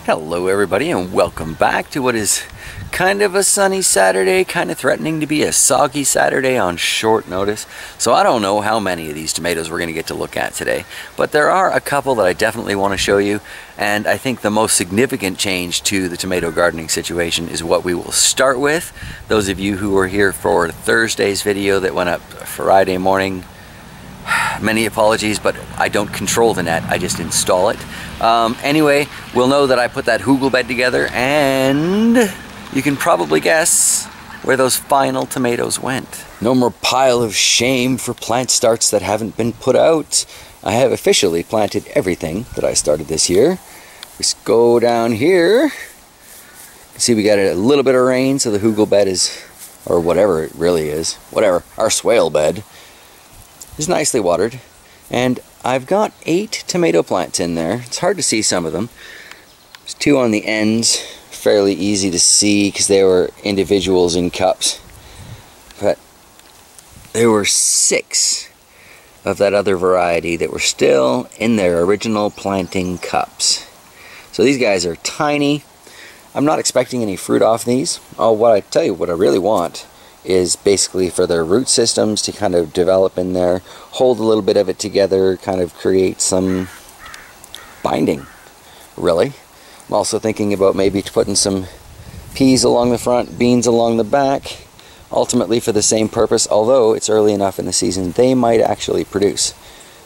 Hello everybody and welcome back to what is kind of a sunny Saturday, kind of threatening to be a soggy Saturday on short notice. So I don't know how many of these tomatoes we're going to get to look at today, but there are a couple that I definitely want to show you, and I think the most significant change to the tomato gardening situation is what we will start with. Those of you who were here for Thursday's video that went up Friday morning, many apologies, but I don't control the net, I just install it. Anyway, we'll know that I put that hugel bed together, and you can probably guess where those final tomatoes went. No more pile of shame for plant starts that haven't been put out. I have officially planted everything that I started this year. Just go down here. See, we got a little bit of rain, so the hugel bed is, or whatever it really is, whatever, our swale bed is nicely watered, and I've got 8 tomato plants in there. It's hard to see some of them. There's 2 on the ends, fairly easy to see because they were individuals in cups, but there were 6 of that other variety that were still in their original planting cups. So these guys are tiny. I'm not expecting any fruit off these. Oh, what I really want is basically for their root systems to kind of develop in there, hold a little bit of it together, kind of create some binding, really. I'm also thinking about maybe putting some peas along the front, beans along the back, ultimately for the same purpose, although it's early enough in the season they might actually produce.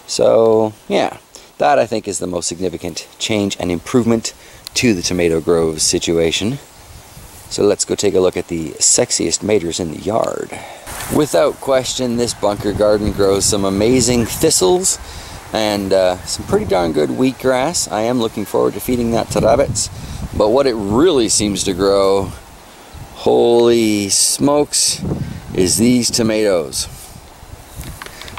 So yeah, that I think is the most significant change and improvement to the tomato grove situation. So let's go take a look at the sexiest tomatoes in the yard. Without question, this bunker garden grows some amazing thistles and some pretty darn good wheatgrass. I am looking forward to feeding that to rabbits. But what it really seems to grow, holy smokes, is these tomatoes.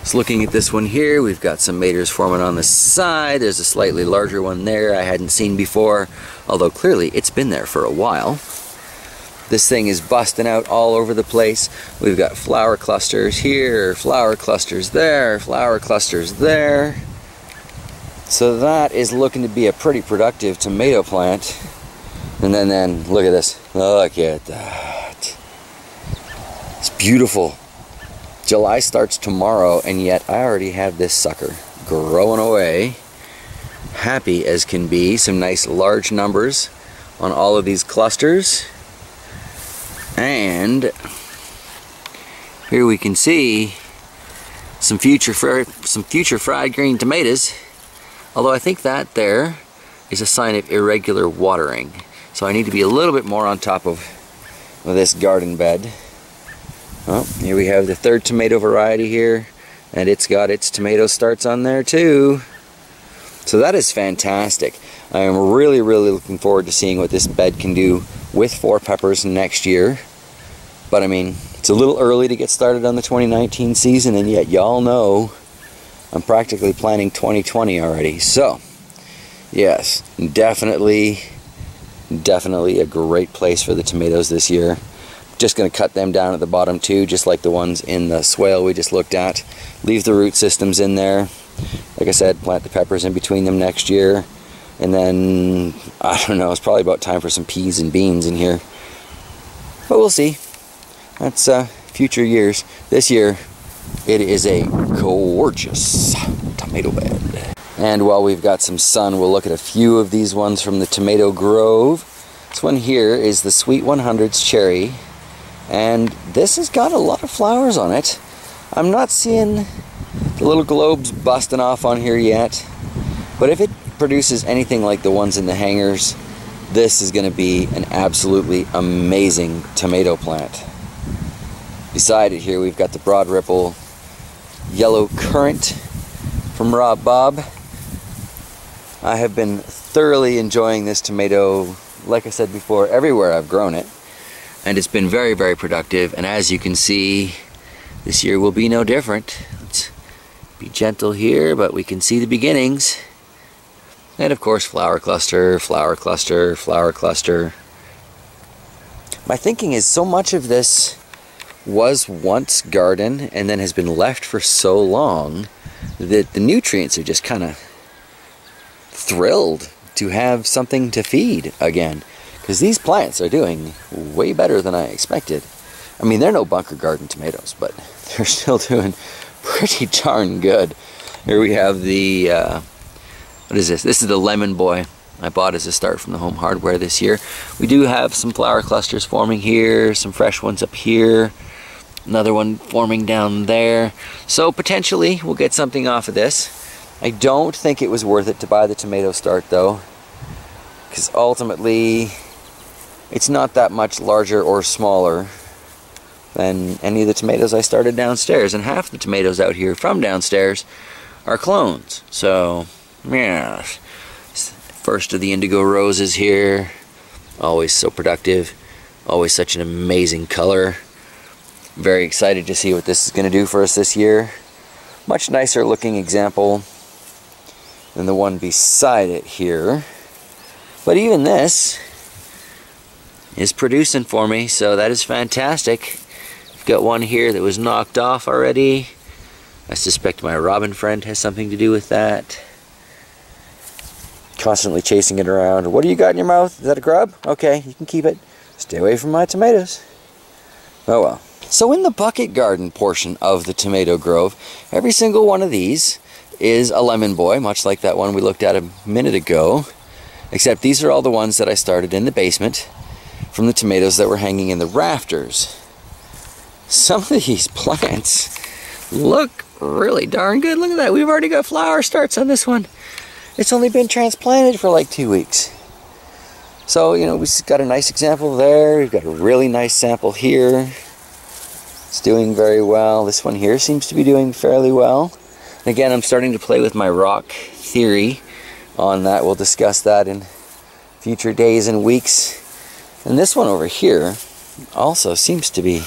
So looking at this one here, we've got some maters forming on the side. There's a slightly larger one there I hadn't seen before, although clearly it's been there for a while. This thing is busting out all over the place. We've got flower clusters here, flower clusters there, flower clusters there. So that is looking to be a pretty productive tomato plant. And then look at this. Look at that. It's beautiful. July starts tomorrow, and yet I already have this sucker growing away. Happy as can be. Some nice large numbers on all of these clusters. And here we can see some future fried green tomatoes, although I think that there is a sign of irregular watering. So I need to be a little bit more on top of this garden bed. Well, here we have the 3rd tomato variety here, and it's got its tomato starts on there too. So that is fantastic. I am really looking forward to seeing what this bed can do with 4 peppers next year. But I mean, it's a little early to get started on the 2019 season, and yet y'all know I'm practically planning 2020 already. So yes, definitely a great place for the tomatoes this year. Just going to cut them down at the bottom too, just like the ones in the swale we just looked at. Leave the root systems in there. Like I said, plant the peppers in between them next year. And then, I don't know, it's probably about time for some peas and beans in here. But we'll see. That's future years. This year, it is a gorgeous tomato bed. And while we've got some sun, we'll look at a few of these ones from the tomato grove. This one here is the Sweet 100s cherry. And this has got a lot of flowers on it. I'm not seeing the little globes busting off on here yet. But if it produces anything like the ones in the hangers, this is going to be an absolutely amazing tomato plant. Beside it here, we've got the Broad Ripple Yellow Currant from Rob Bob. I have been thoroughly enjoying this tomato, like I said before, everywhere I've grown it. And it's been very productive, and as you can see, this year will be no different. Let's be gentle here, but we can see the beginnings. And of course, flower cluster, flower cluster, flower cluster. My thinking is so much of this was once garden and then has been left for so long that the nutrients are just kind of thrilled to have something to feed again, because these plants are doing way better than I expected. I mean, they're no bunker garden tomatoes, but they're still doing pretty darn good. Here we have the, what is this? This is the Lemon Boy I bought as a start from the Home Hardware this year. We do have some flower clusters forming here, some fresh ones up here, another one forming down there. So potentially we'll get something off of this. I don't think it was worth it to buy the tomato start though, because ultimately it's not that much larger or smaller than any of the tomatoes I started downstairs, and half the tomatoes out here from downstairs are clones. So yeah, first of the indigo roses here, always so productive, always such an amazing color. Very excited to see what this is going to do for us this year. Much nicer looking example than the one beside it here, but even this is producing for me, so that is fantastic. I've got one here that was knocked off already. I suspect my robin friend has something to do with that. Constantly chasing it around. What do you got in your mouth? Is that a grub? Okay, you can keep it. Stay away from my tomatoes. Oh well. So in the bucket garden portion of the tomato grove, every single one of these is a Lemon Boy, much like that one we looked at a minute ago, except these are all the ones that I started in the basement from the tomatoes that were hanging in the rafters. Some of these plants look really darn good. Look at that. We've already got flower starts on this one. It's only been transplanted for like 2 weeks. So, you know, we've got a nice example there. We've got a really nice sample here. It's doing very well. This one here seems to be doing fairly well. And again, I'm starting to play with my rock theory on that. We'll discuss that in future days and weeks. And this one over here also seems to be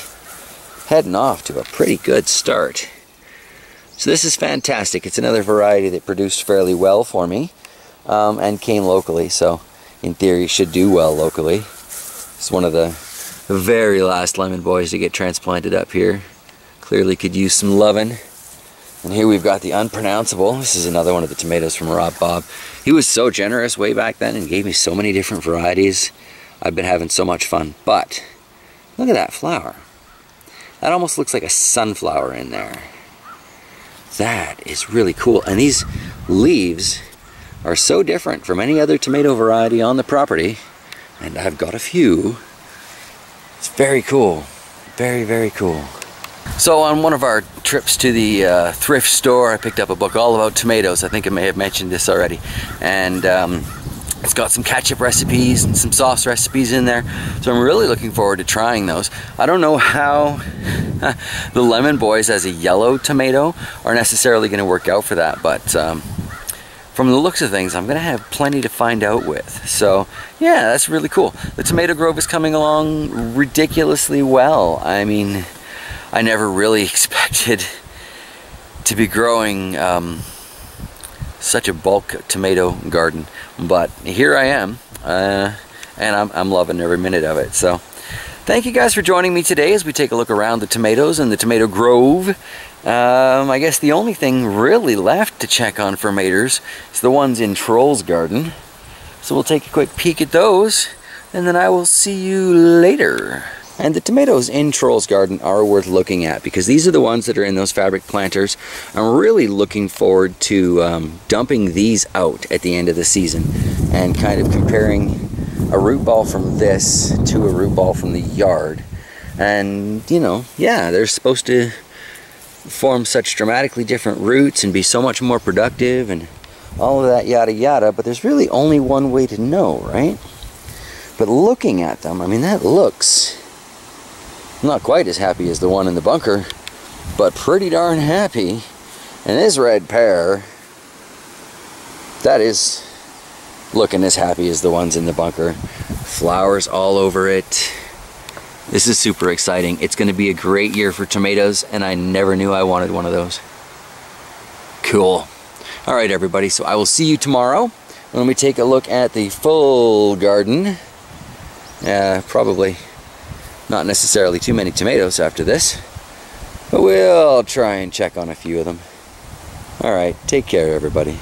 heading off to a pretty good start. So this is fantastic. It's another variety that produced fairly well for me and came locally. So in theory should do well locally. It's one of the very last Lemon Boys to get transplanted up here. Clearly could use some loving. And here we've got the unpronounceable. This is another one of the tomatoes from Rob Bob. He was so generous way back then and gave me so many different varieties. I've been having so much fun. But look at that flower. That almost looks like a sunflower in there. That is really cool. And these leaves are so different from any other tomato variety on the property. And I've got a few. It's very cool. Very, very cool. So on one of our trips to the thrift store, I picked up a book all about tomatoes. I think I may have mentioned this already. And it's got some ketchup recipes and some sauce recipes in there. So I'm really looking forward to trying those. I don't know how the Lemon Boys as a yellow tomato are necessarily going to work out for that. But from the looks of things, I'm going to have plenty to find out with. So yeah, that's really cool. The tomato grove is coming along ridiculously well. I mean, I never really expected to be growing such a bulk tomato garden, but here I am, and I'm loving every minute of it. So thank you guys for joining me today as we take a look around the tomatoes and the tomato grove. I guess the only thing really left to check on for maters is the ones in Troll's garden. So we'll take a quick peek at those, and then I will see you later. And the tomatoes in Troll's garden are worth looking at because these are the ones that are in those fabric planters. I'm really looking forward to dumping these out at the end of the season and kind of comparing a root ball from this to a root ball from the yard. And, you know, yeah, they're supposed to form such dramatically different roots and be so much more productive and all of that yada yada, but there's really only one way to know, right? But looking at them, I mean, that looks not quite as happy as the one in the bunker, but pretty darn happy. And this red pear, that is looking as happy as the ones in the bunker. Flowers all over it. This is super exciting. It's going to be a great year for tomatoes, and I never knew I wanted one of those. Cool. All right, everybody, so I will see you tomorrow when we take a look at the full garden. Probably not necessarily too many tomatoes after this, but we'll try and check on a few of them. All right, take care, everybody.